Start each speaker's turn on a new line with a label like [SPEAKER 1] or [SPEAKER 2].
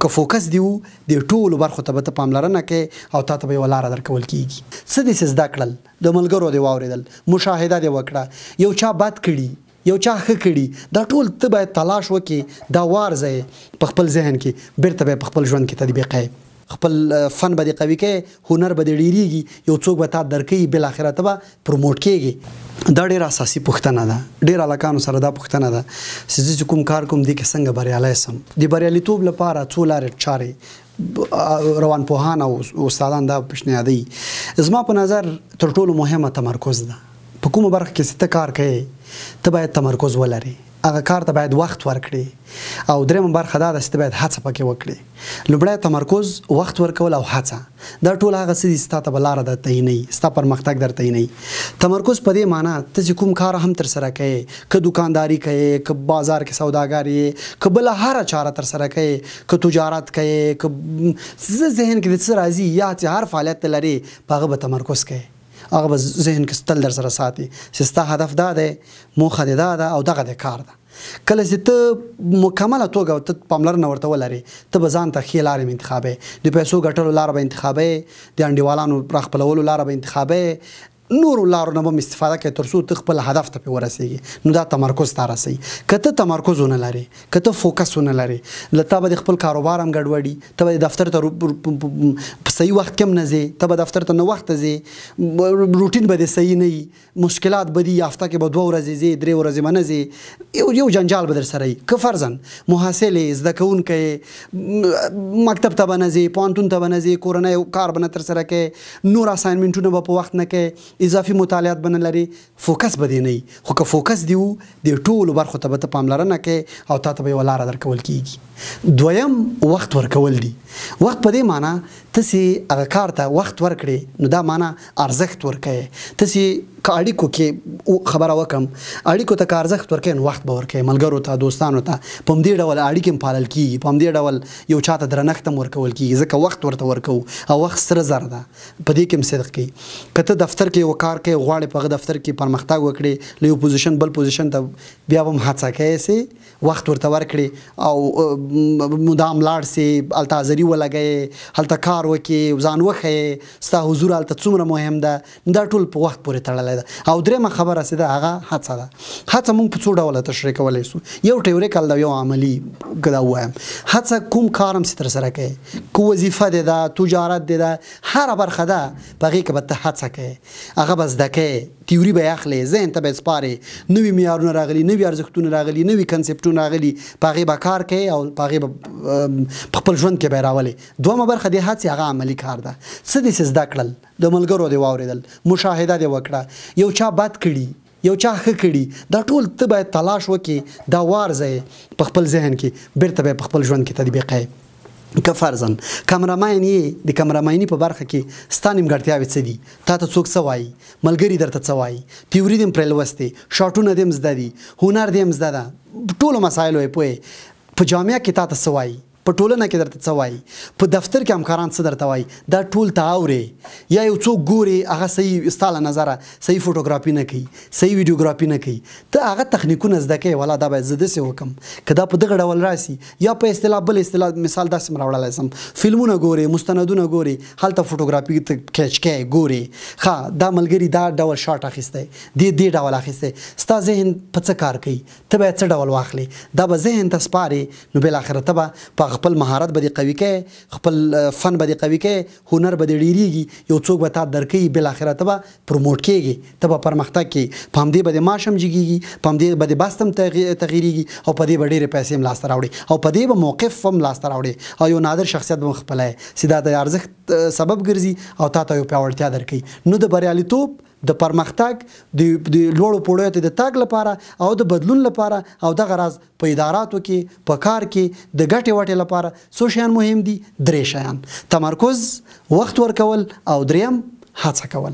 [SPEAKER 1] که فوکس دی وو د ټولو برخو ته به ته پاملرنه کوې او تا ته به یوه لاره درکول کېږي. څه داسې زده کړل، د ملګرو دې واورېدل، مشاهده دې وکړه، یو چا بد کړي یو چا ښه کړي، دا ټول ته باید تلاش وکړې، دا وارزه په خپل ذهن کې، بیرته به یې په خپل ژوند کې تطبیقوې. خپل فن به دې قوي کوې، هنر به دې ډېرېږي، یو څوک به تا درکوي، بالاخره ته به پروموټ کېږي. دا ډېره اساسي پوښتنه ده، ډېر هلکانو سره دا پوښتنه ده چې زه چې کوم کار کوم دې کې څنګه بریالی سم. د بریالیتوب لپاره څو لارې چارې روانپوهان او استادان دا پیشنهادوي. زما په نظر تر ټولو مهمه تمرکز ده. په کومه برخه کې چې ته کار کوې ته باید تمرکز ولرې، هغه کار ته باید وخت ورکړې، او درېیمه برخه دا ده چې ته باید هڅه پکې وکړې. لومړی تمرکز، وخت ورکول او هڅه، دا ټول هغه څه دي ستا ته به لاره درته عینوي، ستا پرمختګ درته عینوي. تمرکز په دې معنا ته چې کوم کار هم ترسره کوې، که دوکانداري کوې، که بازار کې سوداګر یې، که بله هره چاره ترسره کوې، که تجارت کوې، که ذهن کې د څه راځي یا چې هر فعالیت ته لرې په هغه به تمرکز کوې، هغه به ذهن کې تل در سره ساتي چې ستا هدف دا دی، موخه دې دا ده او دغه د کار ده. کله چې ته مکمله توګه ته پاملرنه ورته ولرې، ته به ځان ته ښې لارې انتخابوې، د پیسو ګټلو لاره به انتخابوې، د انډیوالانو راخپلولو لاره به انتخابوې، نورو لارو نه به هم استفاده کوې تر څو ته خپل هدف ته پرې ورسېږي. نو دا تمرکز ته رسوي. که ته تمرکز ونه لرې، که ته فوکس ونه لرې، له تا به د خپل کاروبار هم ګډوډي، ته به دفتر ته په صحیح وخت کې هم نه ځې، ته به دفتر ته نه وخته ځې، روټین به دې صحیح نه وي، مشکلات به دي، هفته کې به 2 ورځې ځې، 3 ورځې به نه ځې، یو جنجال به در سره وي. که فرضاً محصل یې، زده کوونکی، مکتب ته به نه ځې، پوهنتون ته به نه ځې، کورنی کار به نه ترسره کوې، نور اساینمنټونه به په وخت نه کوې، اضافي مطالعات به نه لري، فوکس به دې نه وي. خو که فوکس دې وو د ټولو برخو ته به ته پاملرنه کوې او تا ته به یوه لاره درکول کېږي. دویم وخت ورکول دي. وخت په دې معنا ته چې هغه کار ته وخت ورکړې، نو دا معنا ارزښت ورکوې. ته چې که اړیکو کې خبره وکړم، اړیکو ته که ارزښت ورکوې نو وخت به ورکوې، ملګرو ته، دوستانو ته، په همدې ډول اړیکې هم پالل کېږي، په همدې ډول یو چا ته درنښت هم ورکول کېږي، ځکه وخت ورته ورکوو او وخت سره زر ده، په دې کې هم صدق کوي. که ته دفتر کې یو کار کوې، غواړې په هغه دفتر کې پرمختګ وکړې، له یو پوزیشن بل پوزیشن ته بیا به هم هڅه کوې چې وخت ورته ورکړې او مدام لاړ سې، هلته حاضري ولګوې، هلته کار وکړې، ځان وښیې، ستا حضور هلته څومره مهم ده. دا ټول په وخت پورې تړلی ده. او درېیمه خبره چې ده هغه هڅه ده. هڅه موږ په څو ډوله تشریح کولی شو، یو تیوریکل ده، یو عملي. که دا ووایم، هڅه کوم کار هم چې ترسره کوې، که وظیفه دې ده، تجارت دې ده، هره برخه ده، په هغې کې به ته هڅه کوې، هغه به زده کوې، تیوري به یې اخلې، ذهن ته به یې سپارې، نوي معیارونه راغلي، نوي ارزښتونه راغلي، نوي کنسپټونه راغلي، په هغې به کار کوې او په هغې به په خپل ژوند کې به یې راولې. دویمه برخه دې هڅې هغه عملي کار ده. څه داسې زده کړل، د ملګرو دې واورېدل، مشاهده دې وکړه، یو چا بد کړي یو چا ښه کړي، دا ټول ته باید تلاش وکړې، دا وارزه په خپل ذهن کې، بیرته به یې په خپل ژوند کې تطبیقوې. که فرضاً کمرمین یې، د کمرمیني په برخه کې ستا نیمګړتیاوې څه دي، تا ته څوک څه وایي، ملګري درته څه وایي، تیوري دې هم پرې لوستې، شاټونه دې هم زده دي، هنر دې هم زده ده، ټولو مسایلو یې پوهې، په جامعه کې تا ته څه وایي، په ټولنه کې درته څه وایي، په دفتر کې همکاران څه درته وایي، دا ټول ته اورې. یا یو څوک ګوري هغه صحیح ستا له نظره صحیح فوټوګرافي نه کوي، صحیح ویډیوګرافي نه کوي، ته هغه تخنیکونه زده کوې، والا دا باید زه داسې وکړم. که دا په دغه ډول راسي، یا په اصطلاح بل اصطلاح مثال داسې م راوړلی سم، فلمونه ګورې، مستندونه ګورې، هلته فوټوګرافي ته کیچ کوې، ګورې، ښه دا ملګري دا ډول شاټ اخیستی، دې ډول اخیستی، ستا ذهن په څه کار کوي، ته باید څه ډول واخلې، دا به ذهن ته سپارې، نو بالاخره ته به په خپل مهارت به دې قوي کوې، خپل فن به دې قوي کوې، هنر به دې ډېرېږي، یو څوک به تا درکوي، بالاخره ته به پروموټ کېږي، ته به پرمختګ کوې، په همدې به دې معاش هم جګېږي، په همدې به دې بست هم تغیرېږي، او په دې به ډېرې پیسې هم لاسته راوړې، او په دې به موقف هم لاسته راوړې، او یو نادر شخصیت به هم خپلوې چې دا د ارزښت سبب ګرځي او تا ته یو پیاوړتیا درکوي. نو د بریالیتوب، د پرمختګ، د لوړو پوړیو ته د تګ لپاره او د بدلون لپاره او دغه راز په اداراتو کې، په کار کې د ګټې وټې لپاره څو شیان مهم دي؟ 3 شیان: تمرکز، وخت ورکول او دریم هڅه کول.